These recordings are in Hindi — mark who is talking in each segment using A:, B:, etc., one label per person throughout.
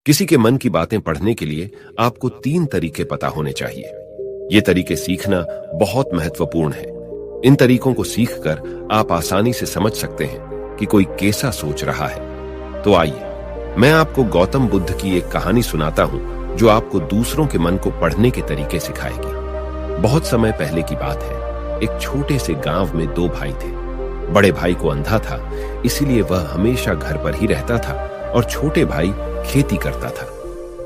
A: किसी के मन की बातें पढ़ने के लिए आपको 3 तरीके पता होने चाहिए। ये तरीके सीखना बहुत महत्वपूर्ण है। इन तरीकों को सीखकर आप आसानी से समझ सकते हैं कि कोई कैसा सोच रहा है। तो आइए, मैं आपको गौतम बुद्ध की एक कहानी सुनाता हूं जो आपको दूसरों के मन को पढ़ने के तरीके सिखाएगी। बहुत समय पहले की बात है। एक छोटे से गांव में 2 भाई थे। बड़े भाई को अंधा था, इसीलिए वह हमेशा घर पर ही रहता था और छोटे भाई खेती करता था।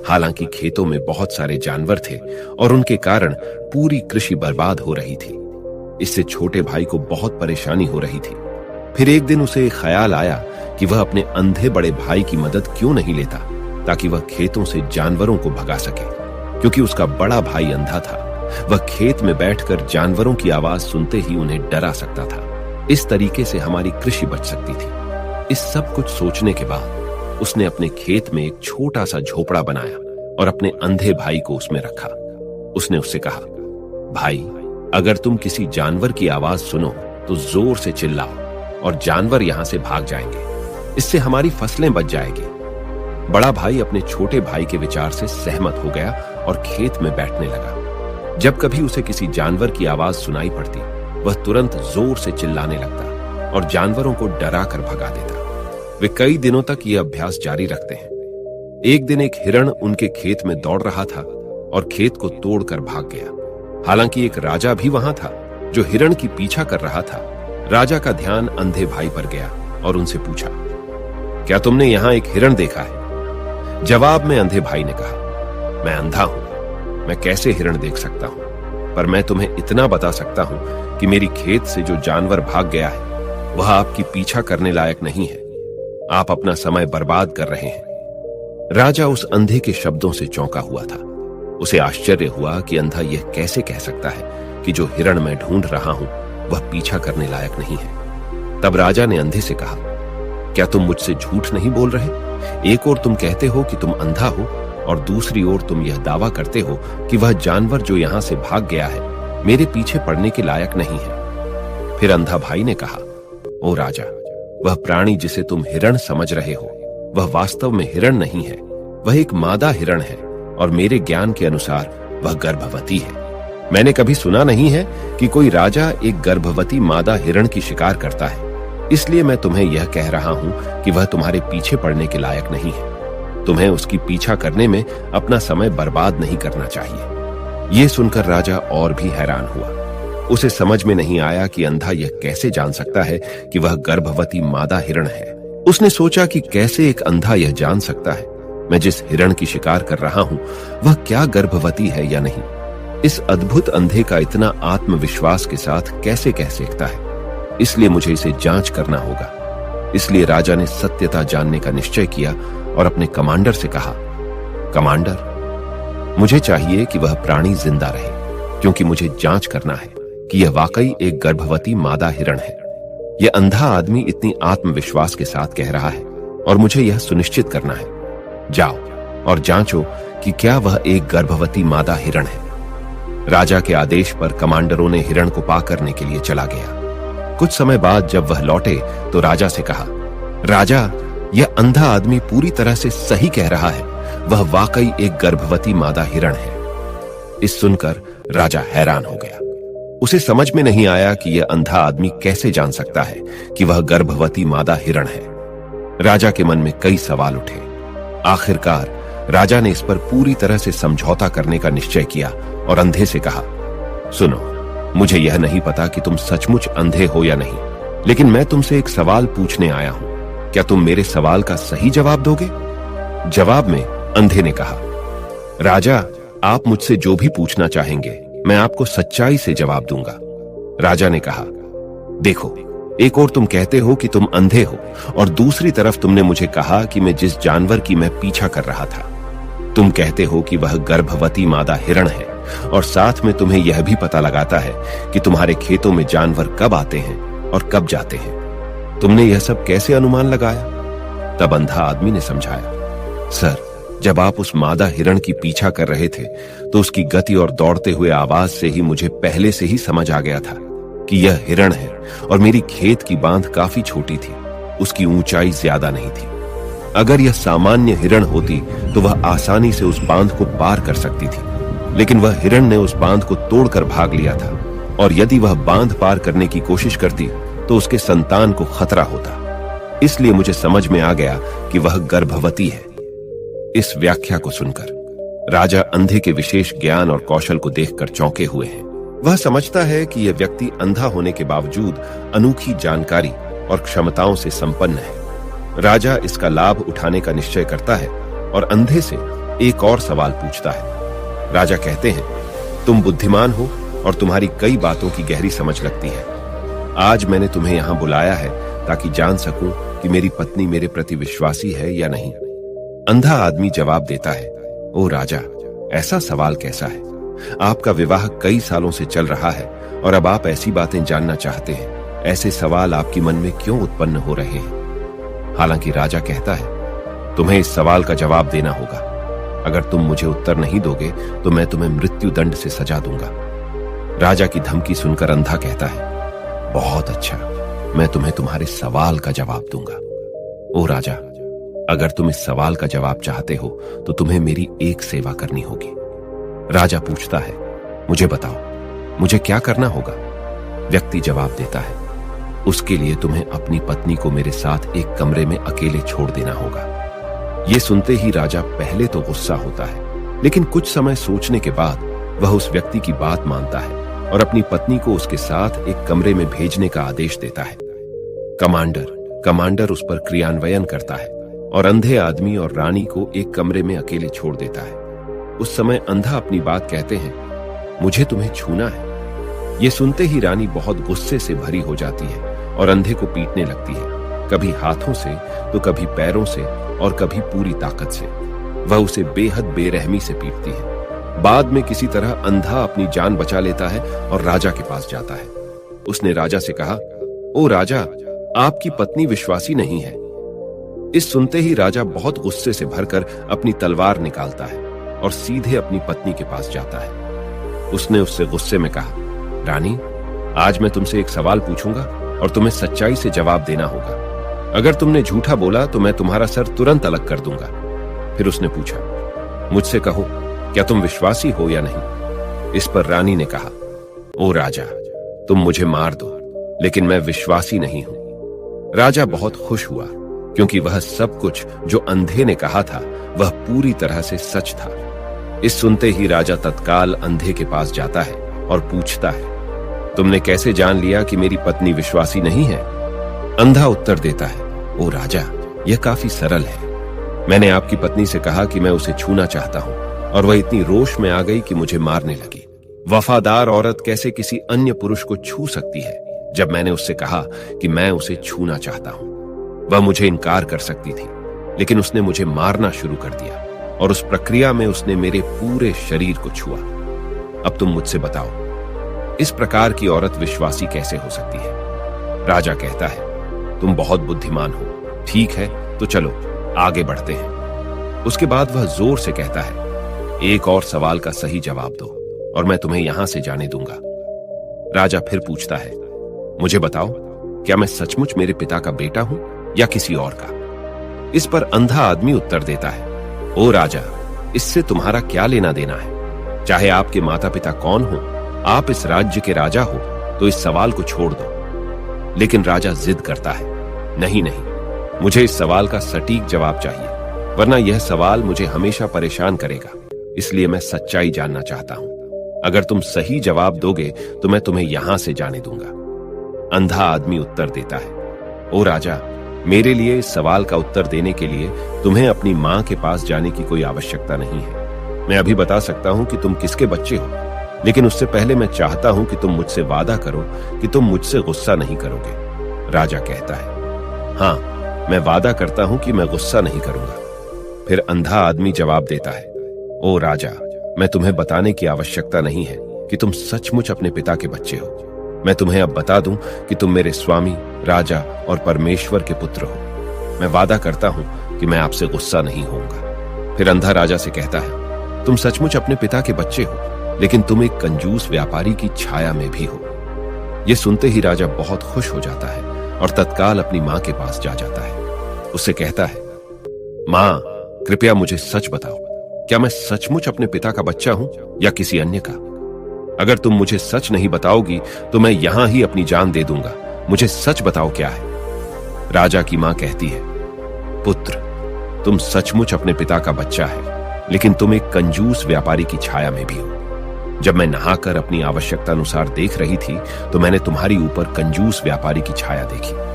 A: हालांकि खेतों में बहुत सारे जानवर थे और उनके कारण पूरी कृषि बर्बाद हो रही थी। इससे छोटे भाई को बहुत परेशानी हो रही थी। फिर एक दिन उसे ख्याल आया कि वह अपने अंधे बड़े भाई की मदद क्यों नहीं लेता, ताकि वह खेतों से जानवरों को भगा सके। क्योंकि उसका बड़ा भाई अंधा था, वह खेत में बैठकर जानवरों की आवाज सुनते ही उन्हें डरा सकता था। इस तरीके से हमारी कृषि बच सकती थी। इस सब कुछ सोचने के बाद उसने अपने खेत में एक छोटा सा झोपड़ा बनाया और अपने अंधे भाई को उसमें रखा। उसने उससे कहा, भाई, अगर तुम किसी जानवर की आवाज सुनो तो जोर से चिल्लाओ और जानवर यहां से भाग जाएंगे। इससे हमारी फसलें बच जाएगी। बड़ा भाई अपने छोटे भाई के विचार से सहमत हो गया और खेत में बैठने लगा। जब कभी उसे किसी जानवर की आवाज सुनाई पड़ती, वह तुरंत जोर से चिल्लाने लगता और जानवरों को डरा कर भगा देता। वे कई दिनों तक यह अभ्यास जारी रखते हैं। एक दिन एक हिरण उनके खेत में दौड़ रहा था और खेत को तोड़कर भाग गया। हालांकि एक राजा भी वहां था जो हिरण की पीछा कर रहा था। राजा का ध्यान अंधे भाई पर गया और उनसे पूछा, क्या तुमने यहां एक हिरण देखा है? जवाब में अंधे भाई ने कहा, मैं अंधा हूं, मैं कैसे हिरण देख सकता हूं? पर मैं तुम्हें इतना बता सकता हूं कि मेरी खेत से जो जानवर भाग गया है वह आपकी पीछा करने लायक नहीं है। आप अपना समय बर्बाद कर रहे हैं। राजा उस अंधे के शब्दों से चौंका हुआ था। उसे आश्चर्य हुआ कि अंधा यह कैसे कह सकता है कि जो हिरण मैं ढूंढ रहा हूं वह पीछा करने लायक नहीं है। तब राजा ने अंधे से कहा, क्या तुम मुझसे झूठ नहीं बोल रहे? एक ओर तुम कहते हो कि तुम अंधा हो और दूसरी ओर तुम यह दावा करते हो कि वह जानवर जो यहां से भाग गया है मेरे पीछे पड़ने के लायक नहीं है। फिर अंधा भाई ने कहा, ओ राजा, वह प्राणी जिसे तुम हिरण समझ रहे हो वह वास्तव में हिरण नहीं है। वह एक मादा हिरण है और मेरे ज्ञान के अनुसार वह गर्भवती है। मैंने कभी सुना नहीं है कि कोई राजा एक गर्भवती मादा हिरण की शिकार करता है। इसलिए मैं तुम्हें यह कह रहा हूं कि वह तुम्हारे पीछे पड़ने के लायक नहीं है। तुम्हें उसकी पीछा करने में अपना समय बर्बाद नहीं करना चाहिए। यह सुनकर राजा और भी हैरान हुआ। उसे समझ में नहीं आया कि अंधा यह कैसे जान सकता है कि वह गर्भवती मादा हिरण है। उसने सोचा कि कैसे एक अंधा यह जान सकता है मैं जिस हिरण की शिकार कर रहा हूं वह क्या गर्भवती है या नहीं। इस अद्भुत अंधे का इतना आत्मविश्वास के साथ कैसे कह सकता है? इसलिए मुझे इसे जांच करना होगा। इसलिए राजा ने सत्यता जानने का निश्चय किया और अपने कमांडर से कहा, कमांडर, मुझे चाहिए कि वह प्राणी जिंदा रहे, क्योंकि मुझे जांच करना है कि यह वाकई एक गर्भवती मादा हिरण है। यह अंधा आदमी इतनी आत्मविश्वास के साथ कह रहा है और मुझे यह सुनिश्चित करना है। जाओ और जांचो कि क्या वह एक गर्भवती मादा हिरण है। राजा के आदेश पर कमांडरों ने हिरण को पा करने के लिए चला गया। कुछ समय बाद जब वह लौटे तो राजा से कहा, राजा, यह अंधा आदमी पूरी तरह से सही कह रहा है। वह वाकई एक गर्भवती मादा हिरण है। इस सुनकर राजा हैरान हो गया। उसे समझ में नहीं आया कि यह अंधा आदमी कैसे जान सकता है कि वह गर्भवती मादा हिरण है। राजा के मन में कई सवाल उठे। आखिरकार राजा ने इस पर पूरी तरह से समझौता करने का निश्चय किया और अंधे से कहा, सुनो, मुझे यह नहीं पता कि तुम सचमुच अंधे हो या नहीं, लेकिन मैं तुमसे एक सवाल पूछने आया हूं। क्या तुम मेरे सवाल का सही जवाब दोगे? जवाब में अंधे ने कहा, राजा, आप मुझसे जो भी पूछना चाहेंगे मैं आपको सच्चाई से जवाब दूंगा। राजा ने कहा, देखो, एक ओर तुम कहते हो कि तुम अंधे हो और दूसरी तरफ तुमने मुझे कहा कि मैं जिस जानवर की मैं पीछा कर रहा था, तुम कहते हो कि वह गर्भवती मादा हिरण है और साथ में तुम्हें यह भी पता लगाता है कि तुम्हारे खेतों में जानवर कब आते हैं और कब जाते हैं। तुमने यह सब कैसे अनुमान लगाया? तब अंधा आदमी ने समझाया, सर, जब आप उस मादा हिरण की पीछा कर रहे थे तो उसकी गति और दौड़ते हुए आवाज से ही मुझे पहले से ही समझ आ गया था कि यह हिरण है और मेरी खेत की बांध काफी छोटी थी, उसकी ऊंचाई ज्यादा नहीं थी। अगर यह सामान्य हिरण होती तो वह आसानी से उस बांध को पार कर सकती थी, लेकिन वह हिरण ने उस बांध को तोड़कर भाग लिया था, और यदि वह बांध पार करने की कोशिश करती तो उसके संतान को खतरा होता। इसलिए मुझे समझ में आ गया कि वह गर्भवती है। इस व्याख्या को सुनकर राजा अंधे के विशेष ज्ञान और कौशल को देखकर चौंके हुए हैं। वह समझता है कि यह व्यक्ति अंधा होने के बावजूद अनोखी जानकारी और क्षमताओं से संपन्न है। राजा इसका लाभ उठाने का निश्चय करता है और अंधे से एक और सवाल पूछता है। राजा कहते हैं, तुम बुद्धिमान हो और तुम्हारी कई बातों की गहरी समझ लगती है। आज मैंने तुम्हें यहां बुलाया है ताकि जान सकूं कि मेरी पत्नी मेरे प्रति विश्वासी है या नहीं। अंधा आदमी जवाब देता है, ओ राजा, ऐसा सवाल कैसा है? आपका विवाह कई सालों से चल रहा है और अब आप ऐसी बातें जानना चाहते हैं। ऐसे सवाल आपके मन में क्यों उत्पन्न हो रहे हैं? हालांकि राजा कहता है, तुम्हें इस सवाल का जवाब देना होगा। अगर तुम मुझे उत्तर नहीं दोगे तो मैं तुम्हें मृत्यु दंड से सजा दूंगा। राजा की धमकी सुनकर अंधा कहता है, बहुत अच्छा, मैं तुम्हें तुम्हारे सवाल का जवाब दूंगा। ओ राजा, अगर तुम इस सवाल का जवाब चाहते हो तो तुम्हें मेरी एक सेवा करनी होगी। राजा पूछता है, मुझे बताओ, मुझे क्या करना होगा? व्यक्ति जवाब देता है, उसके लिए तुम्हें अपनी पत्नी को मेरे साथ एक कमरे में अकेले छोड़ देना होगा। यह सुनते ही राजा पहले तो गुस्सा होता है, लेकिन कुछ समय सोचने के बाद वह उस व्यक्ति की बात मानता है और अपनी पत्नी को उसके साथ एक कमरे में भेजने का आदेश देता है। कमांडर उस पर क्रियान्वयन करता है और अंधे आदमी और रानी को एक कमरे में अकेले छोड़ देता है। उस समय अंधा अपनी बात कहते हैं, मुझे तुम्हें छूना है। यह सुनते ही रानी बहुत गुस्से से भरी हो जाती है और अंधे को पीटने लगती है, कभी हाथों से तो कभी पैरों से और कभी पूरी ताकत से। वह उसे बेहद बेरहमी से पीटती है। बाद में किसी तरह अंधा अपनी जान बचा लेता है और राजा के पास जाता है। उसने राजा से कहा, ओ राजा, आपकी पत्नी विश्वासी नहीं है। इस सुनते ही राजा बहुत गुस्से से भरकर अपनी तलवार निकालता है और सीधे अपनी पत्नी के पास जाता है। उसने उससे गुस्से में कहा, रानी, आज मैं तुमसे एक सवाल पूछूंगा और तुम्हें सच्चाई से जवाब देना होगा। अगर तुमने झूठा बोला तो मैं तुम्हारा सर तुरंत अलग कर दूंगा। फिर उसने पूछा, मुझसे कहो, क्या तुम विश्वासी हो या नहीं? इस पर रानी ने कहा, ओ राजा, तुम मुझे मार दो, लेकिन मैं विश्वासी नहीं हूं। राजा बहुत खुश हुआ क्योंकि वह सब कुछ जो अंधे ने कहा था वह पूरी तरह से सच था। इस सुनते ही राजा तत्काल अंधे के पास जाता है और पूछता है, तुमने कैसे जान लिया कि मेरी पत्नी विश्वासी नहीं है? अंधा उत्तर देता है, ओ राजा, यह काफी सरल है। मैंने आपकी पत्नी से कहा कि मैं उसे छूना चाहता हूं और वह इतनी रोष में आ गई कि मुझे मारने लगी। वफादार औरत कैसे किसी अन्य पुरुष को छू सकती है? जब मैंने उससे कहा कि मैं उसे छूना चाहता हूं, वह मुझे इनकार कर सकती थी, लेकिन उसने मुझे मारना शुरू कर दिया और उस प्रक्रिया में उसने मेरे पूरे शरीर को छुआ। अब तुम मुझसे बताओ, इस प्रकार की औरत विश्वासी कैसे हो सकती है? राजा कहता है, तुम बहुत बुद्धिमान हो। ठीक है, तो चलो आगे बढ़ते हैं। उसके बाद वह जोर से कहता है, एक और सवाल का सही जवाब दो और मैं तुम्हें यहां से जाने दूंगा। राजा फिर पूछता है, मुझे बताओ, क्या मैं सचमुच मेरे पिता का बेटा हूं या किसी और का? इस पर अंधा आदमी उत्तर देता है, ओ राजा, इससे तुम्हारा क्या लेना देना है? चाहे आपके माता पिता कौन हो, आप इस राज्य के राजा हो, तो इस सवाल को छोड़ दो। लेकिन राजा जिद करता है, नहीं, मुझे इस सवाल का सटीक जवाब चाहिए, वरना यह सवाल मुझे हमेशा परेशान करेगा। इसलिए मैं सच्चाई जानना चाहता हूं। अगर तुम सही जवाब दोगे तो मैं तुम्हें यहां से जाने दूंगा। अंधा आदमी उत्तर देता है, ओ राजा, मेरे लिए इस सवाल का उत्तर देने के लिए तुम्हें अपनी मां के पास जाने की कोई आवश्यकता नहीं है। मैं अभी बता सकता हूं कि तुम किसके बच्चे हो, लेकिन उससे पहले मैं चाहता हूं कि तुम मुझसे वादा करो कि तुम मुझसे गुस्सा नहीं करोगे। राजा कहता है, हाँ, मैं वादा करता हूं कि मैं गुस्सा नहीं करूंगा। फिर अंधा आदमी जवाब देता है, ओ राजा, मैं तुम्हें बताने की आवश्यकता नहीं है कि तुम सचमुच अपने पिता के बच्चे हो। मैं तुम्हें अब बता दूं कि तुम मेरे स्वामी, राजा और परमेश्वर के पुत्र हो। मैं वादा करता हूं कि मैं आपसे गुस्सा नहीं होऊंगा। फिर अंधा राजा से कहता है, तुम सचमुच अपने पिता के बच्चे हो, लेकिन तुम एक कंजूस व्यापारी की छाया में भी हो। यह सुनते ही राजा बहुत खुश हो जाता है और तत्काल अपनी मां के पास जा जाता है। उससे कहता है, मां, कृपया मुझे सच बताओ, क्या मैं सचमुच अपने पिता का बच्चा हूं या किसी अन्य का? अगर तुम मुझे सच नहीं बताओगी तो मैं यहां ही अपनी जान दे दूंगा। मुझे सच बताओ क्या है। राजा की मां कहती है, पुत्र, तुम सचमुच अपने पिता का बच्चा है, लेकिन तुम एक कंजूस व्यापारी की छाया में भी हो। जब मैं नहाकर अपनी आवश्यकता अनुसार देख रही थी तो मैंने तुम्हारी ऊपर कंजूस व्यापारी की छाया देखी।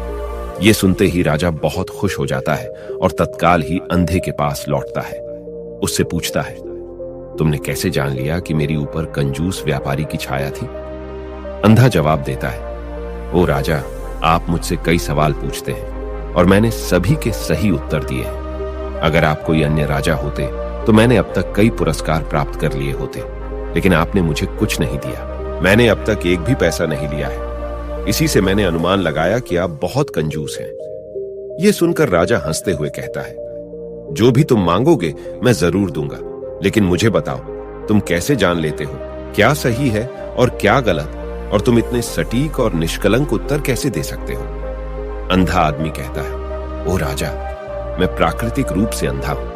A: यह सुनते ही राजा बहुत खुश हो जाता है और तत्काल ही अंधे के पास लौटता है। उससे पूछता है, तुमने कैसे जान लिया कि मेरी ऊपर कंजूस व्यापारी की छाया थी? अंधा जवाब देता है, ओ राजा, आप मुझसे कई सवाल पूछते हैं और मैंने सभी के सही उत्तर दिए हैं। अगर आप कोई अन्य राजा होते तो मैंने अब तक कई पुरस्कार प्राप्त कर लिए होते, लेकिन आपने मुझे कुछ नहीं दिया। मैंने अब तक एक भी पैसा नहीं लिया है। इसी से मैंने अनुमान लगाया कि आप बहुत कंजूस हैं। यह सुनकर राजा हंसते हुए कहता है, जो भी तुम मांगोगे मैं जरूर दूंगा, लेकिन मुझे बताओ, तुम कैसे जान लेते हो क्या सही है और क्या गलत, और तुम इतने सटीक और निष्कलंक उत्तर कैसे दे सकते हो? अंधा आदमी कहता है, ओ राजा, मैं प्राकृतिक रूप से अंधा हूं।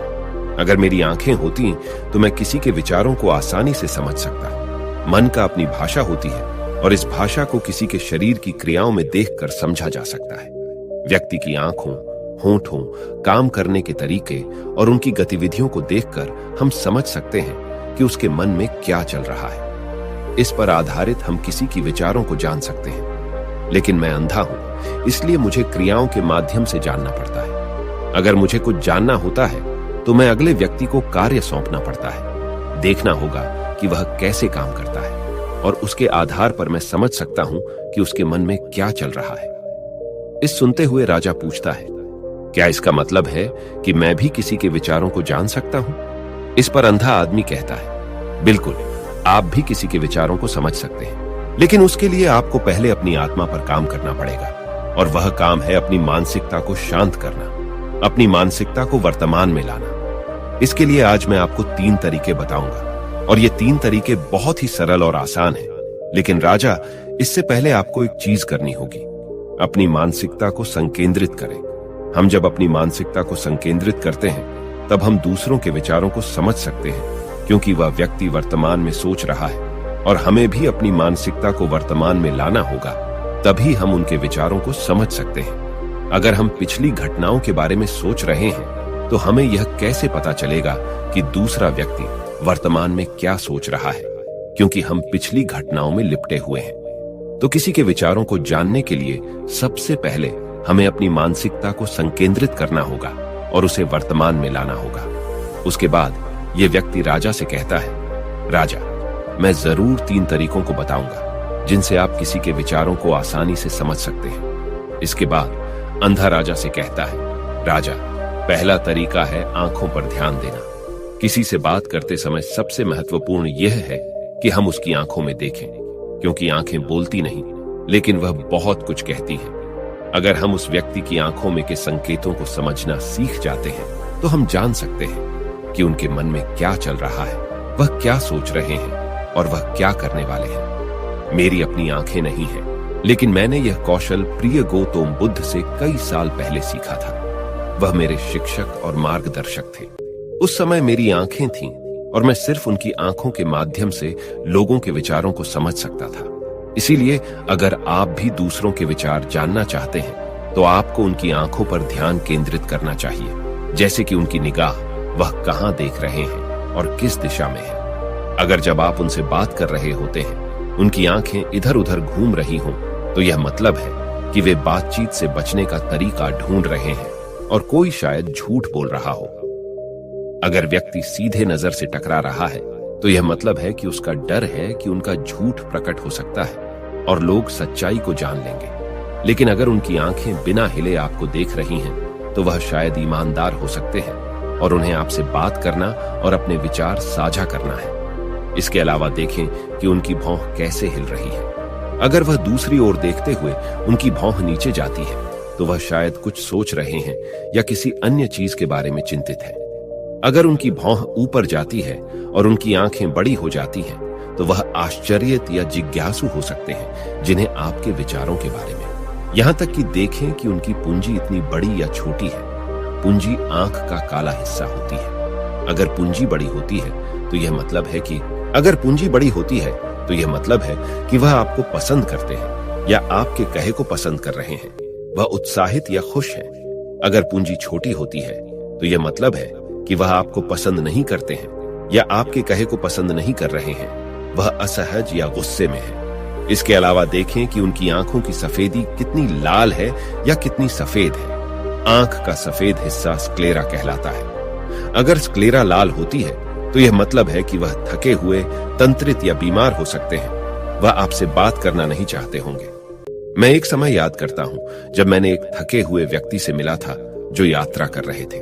A: अगर मेरी आंखें होती तो मैं किसी के विचारों को आसानी से समझ सकता। मन का अपनी भाषा होती है और इस भाषा को किसी के शरीर की क्रियाओं में देखकर समझा जा सकता है। व्यक्ति की आंखों, होठों, काम करने के तरीके और उनकी गतिविधियों को देखकर हम समझ सकते हैं कि उसके मन में क्या चल रहा है। इस पर आधारित हम किसी की विचारों को जान सकते हैं, लेकिन मैं अंधा हूं, इसलिए मुझे क्रियाओं के माध्यम से जानना पड़ता है। अगर मुझे कुछ जानना होता है तो मैं अगले व्यक्ति को कार्य सौंपना पड़ता है। देखना होगा कि वह कैसे काम करता है और उसके आधार पर मैं समझ सकता हूं कि उसके मन में क्या चल रहा है। इस सुनते हुए राजा पूछता है, क्या इसका मतलब है कि मैं भी किसी के विचारों को जान सकता हूं? इस पर अंधा आदमी कहता है, बिल्कुल, आप भी किसी के विचारों को समझ सकते हैं, लेकिन उसके लिए आपको पहले अपनी आत्मा पर काम करना पड़ेगा, और वह काम है अपनी मानसिकता को शांत करना, अपनी मानसिकता को वर्तमान में लाना। इसके लिए आज मैं आपको 3 तरीके बताऊंगा, और ये 3 तरीके बहुत ही सरल और आसान हैं। लेकिन राजा, इससे पहले आपको एक चीज करनी होगी, अपनी मानसिकता को संकेंद्रित करें। हम जब अपनी मानसिकता को संकेंद्रित करते हैं तब हम दूसरों के विचारों को समझ सकते हैं, क्योंकि वह व्यक्ति वर्तमान में सोच रहा है, और हमें भी अपनी मानसिकता को वर्तमान में लाना होगा, तभी हम उनके विचारों को समझ सकते हैं। अगर हम पिछली घटनाओं के बारे में सोच रहे हैं तो हमें यह कैसे पता चलेगा कि दूसरा व्यक्ति वर्तमान में क्या सोच रहा है, क्योंकि हम पिछली घटनाओं में लिपटे हुए हैं। तो किसी के विचारों को जानने के लिए सबसे पहले हमें अपनी मानसिकता को संकेंद्रित करना होगा और उसे वर्तमान में लाना होगा। उसके बाद यह व्यक्ति राजा से कहता है, राजा, मैं जरूर 3 तरीकों को बताऊंगा जिनसे आप किसी के विचारों को आसानी से समझ सकते हैं। इसके बाद अंधा राजा से कहता है, राजा, पहला तरीका है आंखों पर ध्यान देना। किसी से बात करते समय सबसे महत्वपूर्ण यह है कि हम उसकी आंखों में देखें, क्योंकि आंखें बोलती नहीं, लेकिन वह बहुत कुछ कहती हैं। अगर हम उस व्यक्ति की आंखों में के संकेतों को समझना सीख जाते हैं तो हम जान सकते हैं कि उनके मन में क्या चल रहा है, वह क्या सोच रहे हैं और वह क्या करने वाले हैं। मेरी अपनी आंखें नहीं हैं, लेकिन मैंने यह कौशल प्रिय गौतम बुद्ध से कई साल पहले सीखा था। वह मेरे शिक्षक और मार्गदर्शक थे। उस समय मेरी आंखें थीं और मैं सिर्फ उनकी आंखों के माध्यम से लोगों के विचारों को समझ सकता था। इसीलिए अगर आप भी दूसरों के विचार जानना चाहते हैं तो आपको उनकी आंखों पर ध्यान केंद्रित करना चाहिए, जैसे कि उनकी निगाह, वह कहां देख रहे हैं और किस दिशा में है। अगर जब आप उनसे बात कर रहे होते हैं उनकी आंखें इधर उधर घूम रही हों तो यह मतलब है कि वे बातचीत से बचने का तरीका ढूंढ रहे हैं और कोई शायद झूठ बोल रहा हो। अगर व्यक्ति सीधे नजर से टकरा रहा है तो यह मतलब है कि उसका डर है कि उनका झूठ प्रकट हो सकता है और लोग सच्चाई को जान लेंगे। लेकिन अगर उनकी आंखें बिना हिले आपको देख रही हैं तो वह शायद ईमानदार हो सकते हैं और उन्हें आपसे बात करना और अपने विचार साझा करना है। इसके अलावा देखें कि उनकी भौं कैसे हिल रही है। अगर वह दूसरी ओर देखते हुए उनकी भौं नीचे जाती है तो वह शायद कुछ सोच रहे हैं या किसी अन्य चीज के बारे में चिंतित है। अगर उनकी भौं ऊपर जाती है और उनकी आंखें बड़ी हो जाती हैं तो वह आश्चर्यित या जिज्ञासु हो सकते हैं जिन्हें आपके विचारों के बारे में। यहां तक कि देखें कि उनकी पूंजी इतनी बड़ी या छोटी है। पूंजी आंख का काला हिस्सा होती है। अगर पूंजी बड़ी होती है तो यह मतलब है कि वह आपको पसंद करते हैं या आपके कहे को पसंद कर रहे हैं। वह उत्साहित या खुश हैं। अगर पूंजी छोटी होती है तो यह मतलब है कि वह आपको पसंद नहीं करते हैं या आपके कहे को पसंद नहीं कर रहे हैं। वह असहज या गुस्से में है। इसके अलावा देखें कि उनकी आंखों की सफेदी कितनी लाल है या कितनी सफेद है। आंख का सफेद हिस्सा स्क्लेरा कहलाता है। अगर स्क्लेरा लाल होती है तो यह मतलब है कि वह थके हुए, तंत्रित या बीमार हो सकते हैं। वह आपसे बात करना नहीं चाहते होंगे। मैं एक समय याद करता हूं जब मैंने एक थके हुए व्यक्ति से मिला था जो यात्रा कर रहे थे।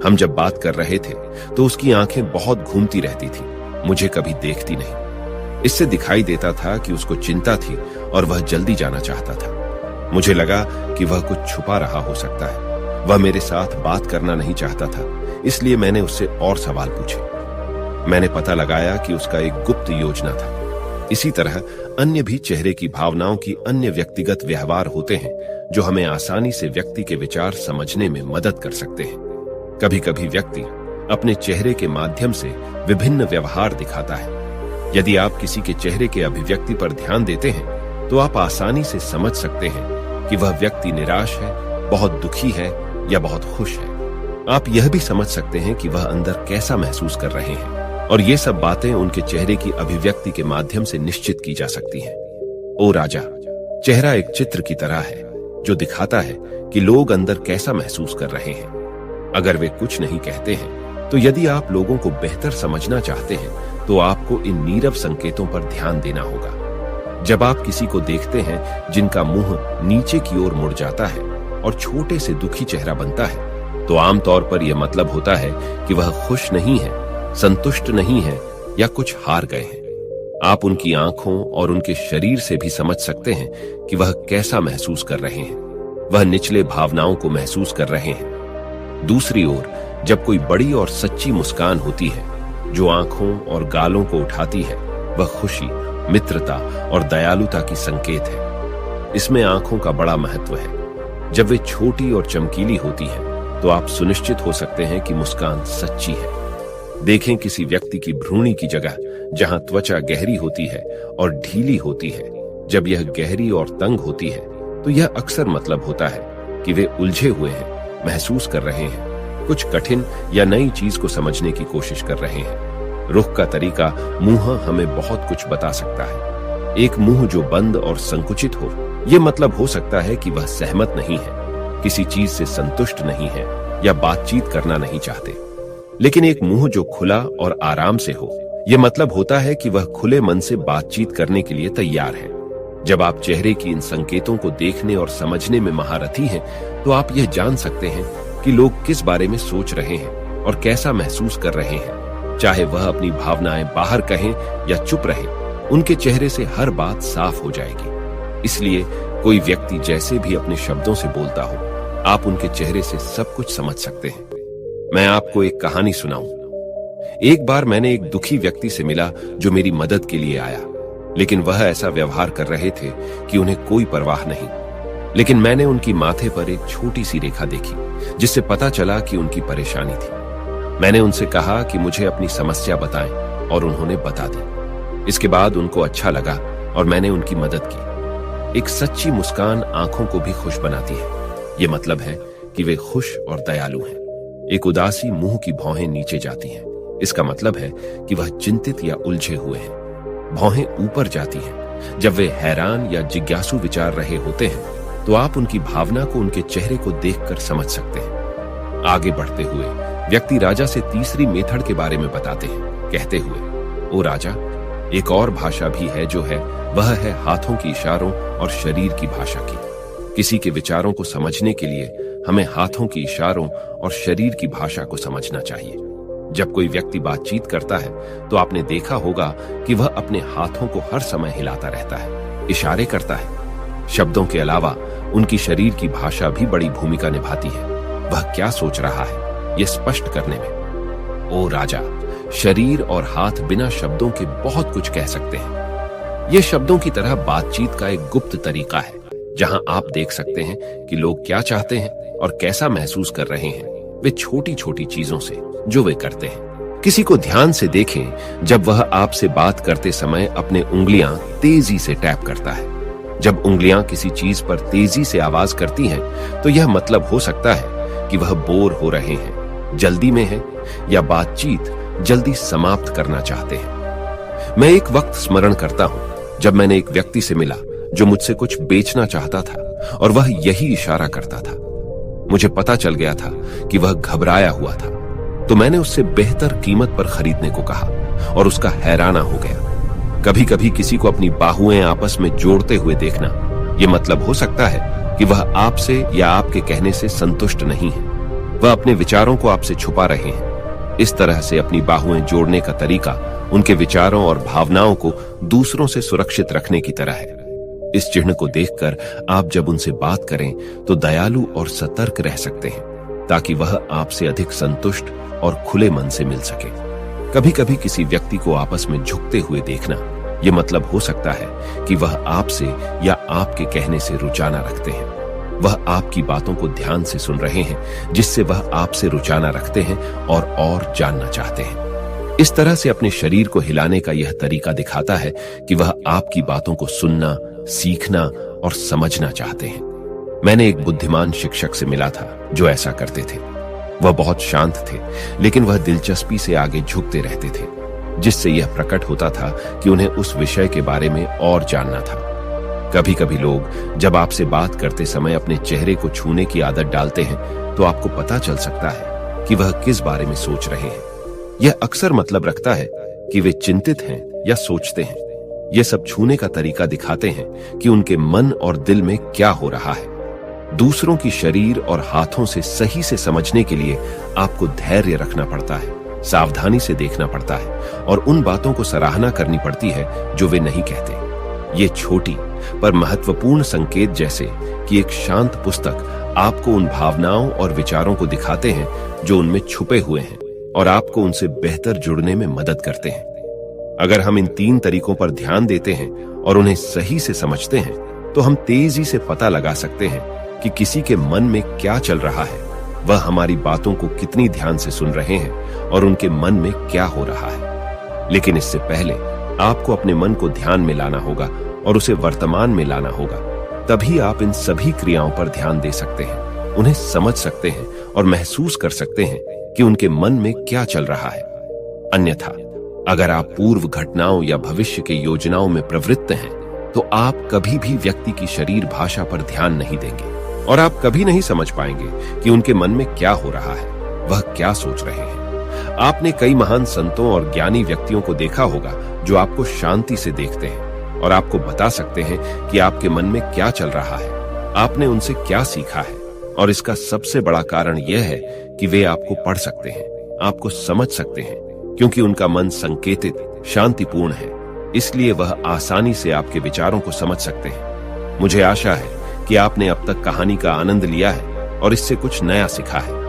A: हम जब बात कर रहे थे तो उसकी आंखें बहुत घूमती रहती थी, मुझे कभी देखती नहीं। इससे दिखाई देता था कि उसको चिंता थी और वह जल्दी जाना चाहता था। मुझे लगा कि वह कुछ छुपा रहा हो सकता है। वह मेरे साथ बात करना नहीं चाहता था, इसलिए मैंने उससे और सवाल पूछे। मैंने पता लगाया कि उसका एक गुप्त योजना था। इसी तरह अन्य भी चेहरे की भावनाओं की अन्य व्यक्तिगत व्यवहार होते हैं जो हमें आसानी से व्यक्ति के विचार समझने में मदद कर सकते हैं। कभी कभी व्यक्ति अपने चेहरे के माध्यम से विभिन्न व्यवहार दिखाता है। यदि आप किसी के चेहरे के अभिव्यक्ति पर ध्यान देते हैं तो आप आसानी से समझ सकते हैं कि वह व्यक्ति निराश है, बहुत दुखी है या बहुत खुश है। आप यह भी समझ सकते हैं कि वह अंदर कैसा महसूस कर रहे हैं, और ये सब बातें उनके चेहरे की अभिव्यक्ति के माध्यम से निश्चित की जा सकती हैं। ओ राजा, चेहरा एक चित्र की तरह है जो दिखाता है कि लोग अंदर कैसा महसूस कर रहे हैं। अगर वे कुछ नहीं कहते हैं तो यदि आप लोगों को बेहतर समझना चाहते हैं तो आपको इन नीरव संकेतों पर ध्यान देना होगा। जब आप किसी को देखते हैं जिनका मुंह नीचे की ओर मुड़ जाता है और छोटे से दुखी चेहरा बनता है, तो आमतौर पर यह मतलब होता है कि वह खुश नहीं है, संतुष्ट नहीं है या कुछ हार गए हैं। आप उनकी आंखों और उनके शरीर से भी समझ सकते हैं कि वह कैसा महसूस कर रहे हैं। वह निचले भावनाओं को महसूस कर रहे हैं। दूसरी ओर, जब कोई बड़ी और सच्ची मुस्कान होती है जो आंखों और गालों को उठाती है, वह खुशी, मित्रता और दयालुता की संकेत है। इसमें आंखों का बड़ा महत्व है। जब वे छोटी और चमकीली होती है तो आप सुनिश्चित हो सकते हैं कि मुस्कान सच्ची है। देखें किसी व्यक्ति की भ्रूणी की जगह जहां त्वचा गहरी होती है और ढीली होती है। जब यह गहरी और तंग होती है तो यह अक्सर मतलब होता है कि वे उलझे हुए हैं, महसूस कर रहे हैं, कुछ कठिन या नई चीज को समझने की कोशिश कर रहे हैं। रुख का तरीका मुंह हमें बहुत कुछ बता सकता है। एक मुंह जो बंद और संकुचित हो, यह मतलब हो सकता है कि वह सहमत नहीं है, किसी चीज से संतुष्ट नहीं है या बातचीत करना नहीं चाहते। लेकिन एक मुंह जो खुला और आराम से हो, यह मतलब होता है कि वह खुले मन से बातचीत करने के लिए तैयार है। जब आप चेहरे की इन संकेतों को देखने और समझने में महारथी हैं, तो आप यह जान सकते हैं कि लोग किस बारे में सोच रहे हैं और कैसा महसूस कर रहे हैं। चाहे वह अपनी भावनाएं बाहर कहें या चुप रहे, उनके चेहरे से हर बात साफ हो जाएगी। इसलिए कोई व्यक्ति जैसे भी अपने शब्दों से बोलता हो, आप उनके चेहरे से सब कुछ समझ सकते हैं। मैं आपको एक कहानी सुनाऊं। एक बार मैंने एक दुखी व्यक्ति से मिला जो मेरी मदद के लिए आया, लेकिन वह ऐसा व्यवहार कर रहे थे कि उन्हें कोई परवाह नहीं। लेकिन मैंने उनकी माथे पर एक छोटी सी रेखा देखी जिससे पता चला कि उनकी परेशानी थी। मैंने उनसे कहा कि मुझे अपनी समस्या बताएं और उन्होंने बता दी। इसके बाद उनको अच्छा लगा और मैंने उनकी मदद की। एक सच्ची मुस्कान आंखों को भी खुश बनाती है। ये मतलब है कि वे खुश और दयालु हैं। एक उदासी मुंह की भौहें नीचे जाती हैं। इसका मतलब है कि वह चिंतित या उलझे हुए हैं। भौहें ऊपर जाती हैं जब वे हैरान या जिज्ञासु विचार रहे होते हैं, तो आप उनकी भावना को उनके चेहरे को देखकर समझ सकते हैं। आगे बढ़ते हुए व्यक्ति राजा से तीसरी मेथड के बारे में बताते हैं, कहते हुए, ओ राजा, एक और भाषा भी है जो है, वह है हाथों की इशारों और शरीर की भाषा की। किसी के विचारों को समझने के लिए हमें हाथों की इशारों और शरीर की भाषा को समझना चाहिए। जब कोई व्यक्ति बातचीत करता है तो आपने देखा होगा कि वह अपने हाथों को हर समय हिलाता रहता है, इशारे करता है। शब्दों के अलावा उनकी शरीर की भाषा भी बड़ी भूमिका निभाती है। वह क्या सोच रहा है यह स्पष्ट करने में। ओ राजा, शरीर और हाथ बिना शब्दों के बहुत कुछ कह सकते हैं। यह शब्दों की तरह बातचीत का एक गुप्त तरीका है जहां आप देख सकते हैं कि लोग क्या चाहते हैं और कैसा महसूस कर रहे हैं। वे छोटी छोटी चीजों से जो वे करते हैं। किसी को ध्यान से देखें जब वह आपसे बात करते समय अपने उंगलियां तेजी से टैप करता है। जब उंगलियां किसी चीज पर तेजी से आवाज करती हैं, तो यह मतलब हो सकता है कि वह बोर हो रहे हैं, जल्दी में हैं या बातचीत जल्दी समाप्त करना चाहते हैं। मैं एक वक्त स्मरण करता हूं जब मैंने एक व्यक्ति से मिला जो मुझसे कुछ बेचना चाहता था और वह यही इशारा करता था। मुझे पता चल गया था कि वह घबराया हुआ था, तो मैंने उससे बेहतर कीमत पर खरीदने को कहा और उसका हैराना हो गया। कभी कभी किसी को अपनी बाहुएं आपस में जोड़ते हुए देखना, यह मतलब हो सकता है कि वह आपसे या आपके कहने से संतुष्ट नहीं है। वह अपने विचारों को आपसे छुपा रहे हैं। इस तरह से अपनी बाहुएं जोड़ने का तरीका उनके विचारों और भावनाओं को दूसरों से सुरक्षित रखने की तरह है। इस चिन्ह को देखकर आप जब उनसे बात करें तो दयालु और सतर्क रह सकते हैं, ताकि वह आपसे अधिक संतुष्ट और खुले मन से मिल सके। कभी कभी किसी व्यक्ति को आपस में झुकते हुए देखना, यह मतलब हो सकता है कि वह आपसे या आपके कहने से रुचाना रखते हैं। वह आपकी बातों को ध्यान से सुन रहे हैं, जिससे वह आपसे रुचाना रखते हैं और जानना चाहते हैं। इस तरह से अपने शरीर को हिलाने का यह तरीका दिखाता है कि वह आपकी बातों को सुनना, सीखना और समझना चाहते हैं। मैंने एक बुद्धिमान शिक्षक से मिला था जो ऐसा करते थे। वह बहुत शांत थे, लेकिन वह दिलचस्पी से आगे झुकते रहते थे, जिससे यह प्रकट होता था कि उन्हें उस विषय के बारे में और जानना था। कभी कभी लोग जब आपसे बात करते समय अपने चेहरे को छूने की आदत डालते हैं, तो आपको पता चल सकता है कि वह किस बारे में सोच रहे हैं। यह अक्सर मतलब रखता है कि वे चिंतित हैं या सोचते हैं। यह सब छूने का तरीका दिखाते हैं कि उनके मन और दिल में क्या हो रहा है। दूसरों की शरीर और हाथों से सही से समझने के लिए आपको धैर्य रखना पड़ता है, सावधानी से देखना पड़ता है और उन बातों को सराहना करनी पड़ती है जो वे नहीं कहते। ये छोटी पर महत्वपूर्ण संकेत, जैसे कि एक शांत पुस्तक, आपको उन भावनाओं और विचारों को दिखाते हैं जो उनमें छुपे हुए हैं और आपको उनसे बेहतर जुड़ने में मदद करते हैं। अगर हम इन 3 तरीकों पर ध्यान देते हैं और उन्हें सही से समझते हैं, तो हम तेजी से पता लगा सकते हैं कि किसी के मन में क्या चल रहा है, वह हमारी बातों को कितनी ध्यान से सुन रहे हैं और उनके मन में क्या हो रहा है। लेकिन इससे पहले आपको अपने मन को ध्यान में लाना होगा और उसे वर्तमान में लाना होगा। तभी आप इन सभी क्रियाओं पर ध्यान दे सकते हैं, उन्हें समझ सकते हैं और महसूस कर सकते हैं कि उनके मन में क्या चल रहा है। अन्यथा अगर आप पूर्व घटनाओं या भविष्य के योजनाओं में प्रवृत्त हैं, तो आप कभी भी व्यक्ति की शरीर भाषा पर ध्यान नहीं देंगे और आप कभी नहीं समझ पाएंगे कि उनके मन में क्या हो रहा है, वह क्या सोच रहे हैं। आपने कई महान संतों और ज्ञानी व्यक्तियों को देखा होगा जो आपको शांति से देखते हैं और आपको बता सकते हैं कि आपके मन में क्या चल रहा है, आपने उनसे क्या सीखा है। और इसका सबसे बड़ा कारण यह है कि वे आपको पढ़ सकते हैं, आपको समझ सकते हैं, क्योंकि उनका मन संकेतित, शांतिपूर्ण है। इसलिए वह आसानी से आपके विचारों को समझ सकते हैं। मुझे आशा है कि आपने अब तक कहानी का आनंद लिया है और इससे कुछ नया सीखा है।